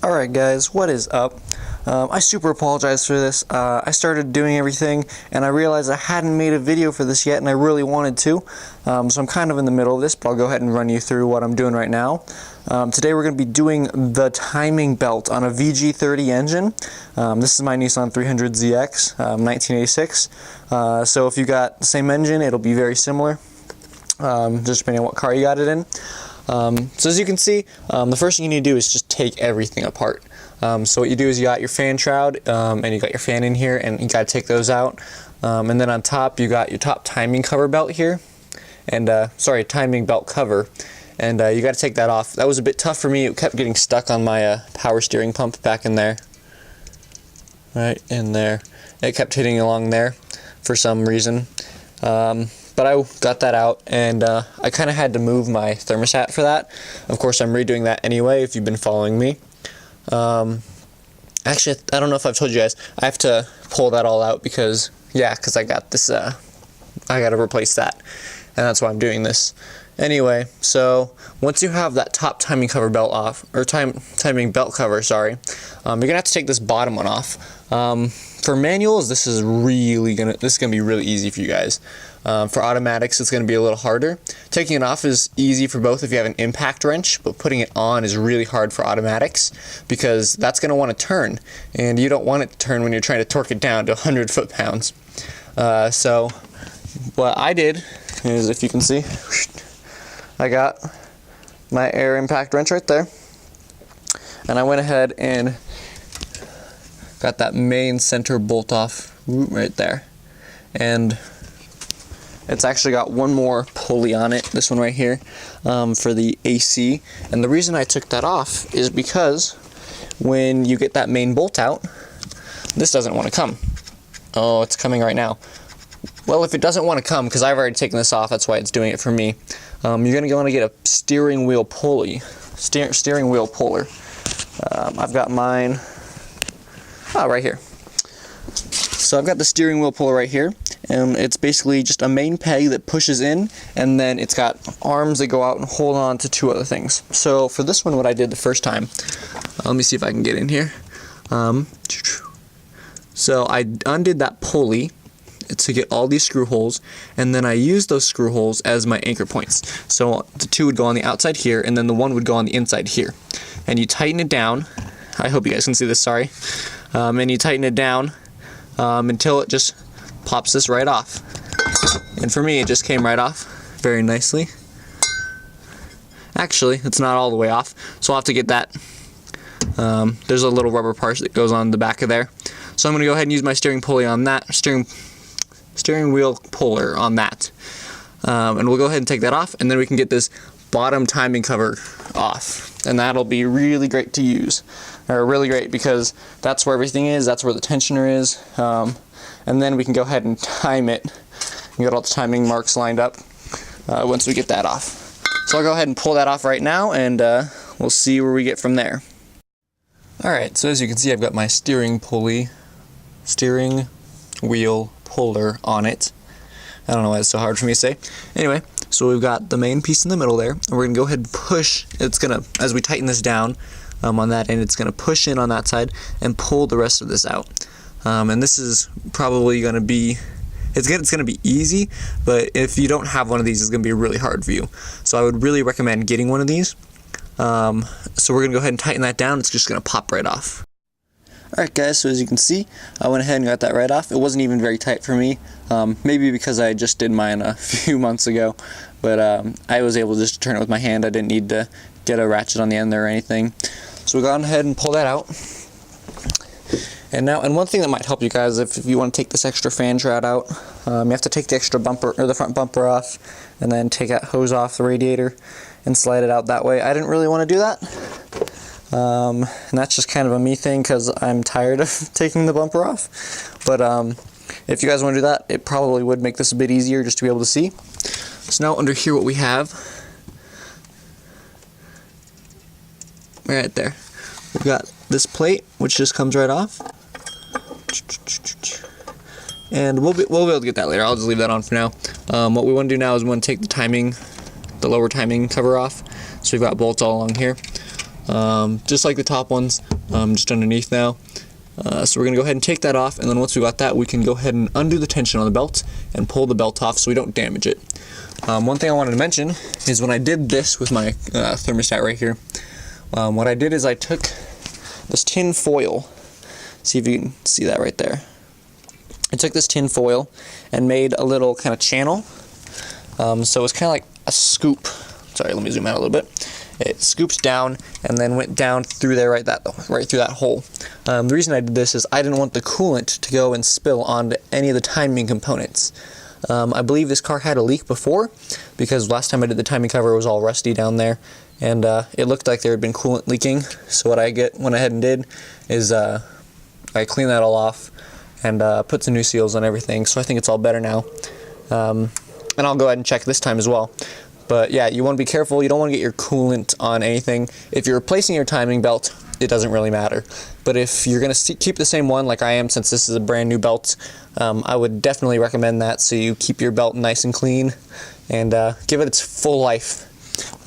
Alright guys, what is up? I super apologize for this. I started doing everything and I realized I hadn't made a video for this yet and I really wanted to. So I'm kind of in the middle of this, but I'll go ahead and run you through what I'm doing right now. Today we're going to be doing the timing belt on a VG30 engine. This is my Nissan 300ZX, 1986. So if you got the same engine, it'll be very similar, just depending on what car you got it in. So as you can see, the first thing you need to do is just take everything apart. So what you do is you got your fan shroud, and you got your fan in here, and you got to take those out. And then on top you got your top timing cover belt here, and timing belt cover, and you got to take that off. That was a bit tough for me. It kept getting stuck on my power steering pump back in there, right in there. It kept hitting along there for some reason. But I got that out, and I kind of had to move my thermostat for that. Of course, I'm redoing that anyway if you've been following me. Actually, I don't know if I've told you guys, I have to pull that all out because I got this, I got to replace that, and that's why I'm doing this. Anyway, so once you have that top timing cover belt off, or timing belt cover, sorry, you're gonna have to take this bottom one off. For manuals, this is gonna be really easy for you guys. For automatics, it's gonna be a little harder. Taking it off is easy for both if you have an impact wrench, but putting it on is really hard for automatics because that's gonna want to turn, and you don't want it to turn when you're trying to torque it down to 100 foot-pounds. So what I did is, if you can see, I got my air impact wrench right there, and I went ahead and got that main center bolt off right there, and it's actually got one more pulley on it, this one right here, for the AC. And the reason I took that off is because when you get that main bolt out, this doesn't want to come. Oh, it's coming right now. Well, if it doesn't want to come, because I've already taken this off, that's why it's doing it for me, you're going to want to get a steering wheel pulley, steering wheel puller. I've got mine right here. So I've got the steering wheel puller right here, and it's basically just a main peg that pushes in, and then it's got arms that go out and hold on to two other things. So for this one, what I did the first time, let me see if I can get in here. So I undid that pulley to get all these screw holes, and then I used those screw holes as my anchor points. So the two would go on the outside here, and then the one would go on the inside here. And you tighten it down. I hope you guys can see this, sorry. And you tighten it down until it just pops this right off. And for me, it just came right off very nicely. Actually, it's not all the way off, so I'll have to get that. There's a little rubber part that goes on the back of there. So I'm going to go ahead and use my steering pulley on that, steering wheel puller on that. And we'll go ahead and take that off, and then we can get this bottom timing cover off. And that'll be really great to use. Or really great because that's where everything is, that's where the tensioner is. And then we can go ahead and time it and get all the timing marks lined up once we get that off. So I'll go ahead and pull that off right now, and we'll see where we get from there. Alright, so as you can see, I've got my steering wheel puller on it. I don't know why it's so hard for me to say. Anyway, so we've got the main piece in the middle there, and we're going to go ahead and push. It's going to, as we tighten this down on that end, it's going to push in on that side and pull the rest of this out. And this is probably going to be, it's going to be easy, but if you don't have one of these, it's going to be really hard for you. So I would really recommend getting one of these. So we're going to go ahead and tighten that down. It's just going to pop right off. Alright guys, so as you can see, I went ahead and got that right off. It wasn't even very tight for me, maybe because I just did mine a few months ago, but I was able just to turn it with my hand. I didn't need to get a ratchet on the end there or anything. So we go ahead and pull that out. And one thing that might help you guys, if you want to take this extra fan shroud out, you have to take the extra bumper, or the front bumper off, and then take that hose off the radiator and slide it out that way. I didn't really want to do that. And that's just kind of a me thing because I'm tired of taking the bumper off. But if you guys want to do that, it probably would make this a bit easier just to be able to see. So now under here what we have, right there, we've got this plate which just comes right off. And we'll be able to get that later. I'll just leave that on for now. What we want to do now is we want to take the lower timing cover off. So we've got bolts all along here. just like the top ones, just underneath now. So we're going to go ahead and take that off, and then once we got that, we can go ahead and undo the tension on the belt and pull the belt off so we don't damage it. One thing I wanted to mention is when I did this with my thermostat right here, what I did is I took this tin foil. See if you can see that right there. I took this tin foil and made a little kind of channel. So it's kind of like a scoop. Sorry, let me zoom out a little bit. It scoops down and then went down through there, right through that hole. The reason I did this is I didn't want the coolant to go and spill onto any of the timing components. I believe this car had a leak before because last time I did the timing cover it was all rusty down there, and it looked like there had been coolant leaking. So what I went ahead and did is I cleaned that all off and put some new seals on everything. So I think it's all better now. And I'll go ahead and check this time as well. But yeah, you want to be careful. You don't want to get your coolant on anything. If you're replacing your timing belt, it doesn't really matter. But if you're going to keep the same one like I am, since this is a brand new belt, I would definitely recommend that, so you keep your belt nice and clean and give it its full life.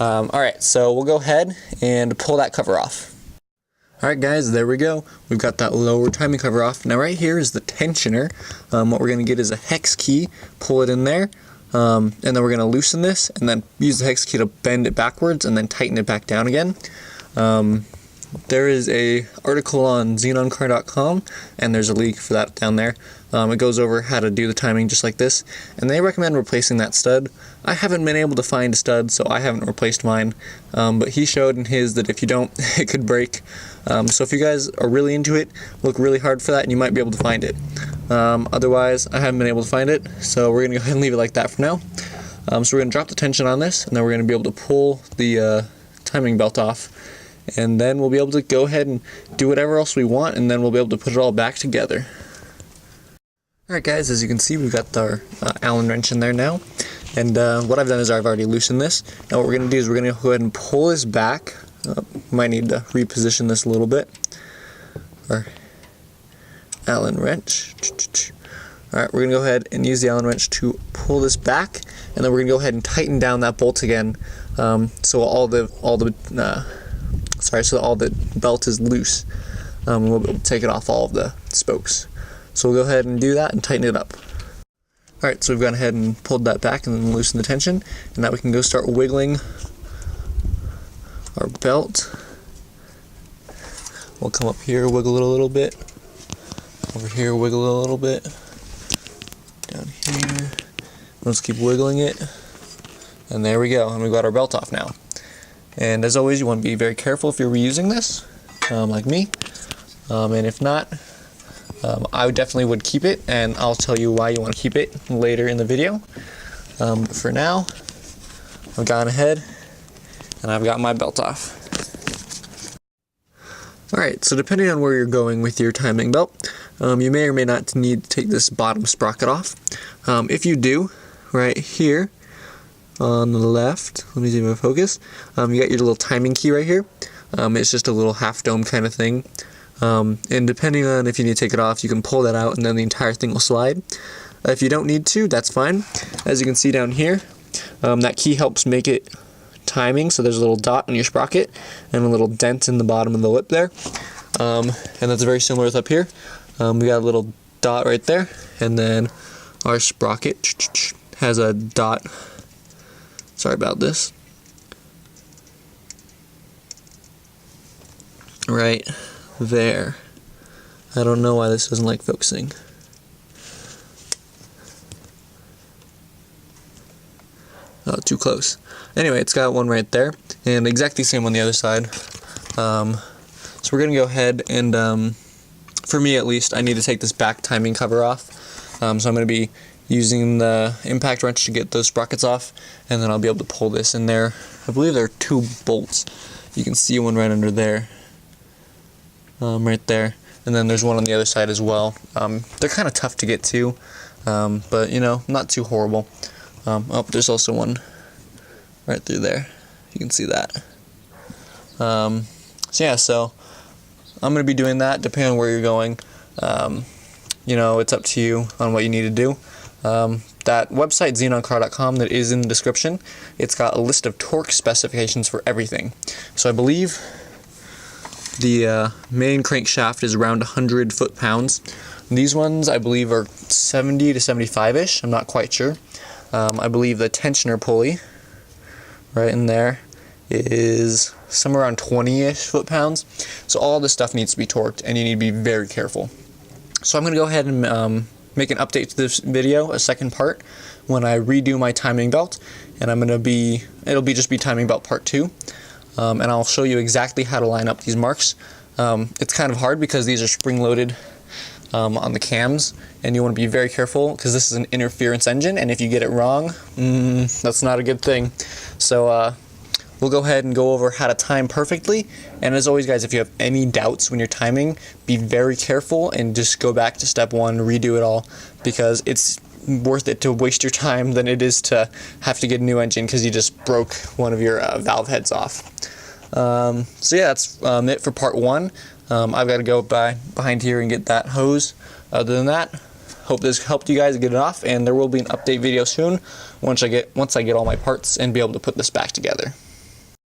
Alright, so we'll go ahead and pull that cover off. Alright guys, there we go. We've got that lower timing cover off. Now right here is the tensioner. What we're going to get is a hex key, pull it in there. And then we're going to loosen this and then use the hex key to bend it backwards and then tighten it back down again. There is a article on xenoncar.com and there's a link for that down there. It goes over how to do the timing just like this, and they recommend replacing that stud. I haven't been able to find a stud, so I haven't replaced mine, but he showed in his that if you don't, it could break. So if you guys are really into it, look really hard for that and you might be able to find it. Otherwise, I haven't been able to find it, so we're going to go ahead and leave it like that for now. So we're going to drop the tension on this, and then we're going to be able to pull the timing belt off, and then we'll be able to go ahead and do whatever else we want, and then we'll be able to put it all back together. Alright guys, as you can see, we've got our Allen wrench in there now, and what I've done is I've already loosened this. Now what we're going to do is we're going to go ahead and pull this back. Might need to reposition this a little bit. Our Allen wrench. Alright, we're going to go ahead and use the Allen wrench to pull this back, and then we're going to go ahead and tighten down that bolt again, so all the belt is loose. We'll be able to take it off all of the spokes. So we'll go ahead and do that and tighten it up. Alright, so we've gone ahead and pulled that back and then loosened the tension, and now we can go start wiggling our belt. We'll come up here, wiggle it a little bit. Over here, wiggle it a little bit. Down here. Let's keep wiggling it. And there we go, and we've got our belt off now. And as always, you want to be very careful if you're reusing this, like me. And if not, I definitely would keep it, and I'll tell you why you want to keep it later in the video. But for now, I've gone ahead and I've got my belt off. Alright, so depending on where you're going with your timing belt, you may or may not need to take this bottom sprocket off. If you do, right here on the left, let me see if I focus, you got your little timing key right here. It's just a little half dome kind of thing. And depending on if you need to take it off, you can pull that out and then the entire thing will slide. If you don't need to, that's fine. As you can see down here, that key helps make it timing, so there's a little dot on your sprocket and a little dent in the bottom of the lip there. And that's very similar with up here. We got a little dot right there, and then our sprocket has a dot. Sorry about this. Right there. I don't know why this doesn't like focusing. Oh, too close. Anyway, it's got one right there, and exactly the same on the other side. So we're going to go ahead and, for me at least, I need to take this back timing cover off. So I'm going to be using the impact wrench to get those sprockets off, and then I'll be able to pull this in there. I believe there are 2 bolts. You can see one right under there. Right there. And then there's one on the other side as well. They're kind of tough to get to, but, you know, not too horrible. Oh, there's also one right through there. You can see that. So yeah, so I'm going to be doing that depending on where you're going. You know, it's up to you on what you need to do. That website, xenoncar.com, that is in the description, it's got a list of torque specifications for everything. So I believe The main crankshaft is around 100 foot-pounds. These ones I believe are 70 to 75-ish. I'm not quite sure. I believe the tensioner pulley right in there is somewhere around 20-ish foot-pounds. So all this stuff needs to be torqued, and you need to be very careful. So I'm going to go ahead and make an update to this video, a second part, when I redo my timing belt, and it'll just be timing belt part 2, and I'll show you exactly how to line up these marks. It's kind of hard because these are spring-loaded on the cams, and you want to be very careful because this is an interference engine, and if you get it wrong, that's not a good thing. So we'll go ahead and go over how to time perfectly, and as always guys, if you have any doubts when you're timing, be very careful and just go back to step 1, redo it all, because it's worth it to waste your time than it is to have to get a new engine because you just broke one of your valve heads off. So yeah, that's it for part 1. I've got to go behind here and get that hose. Other than that, hope this helped you guys get it off, and there will be an update video soon once I get all my parts and be able to put this back together.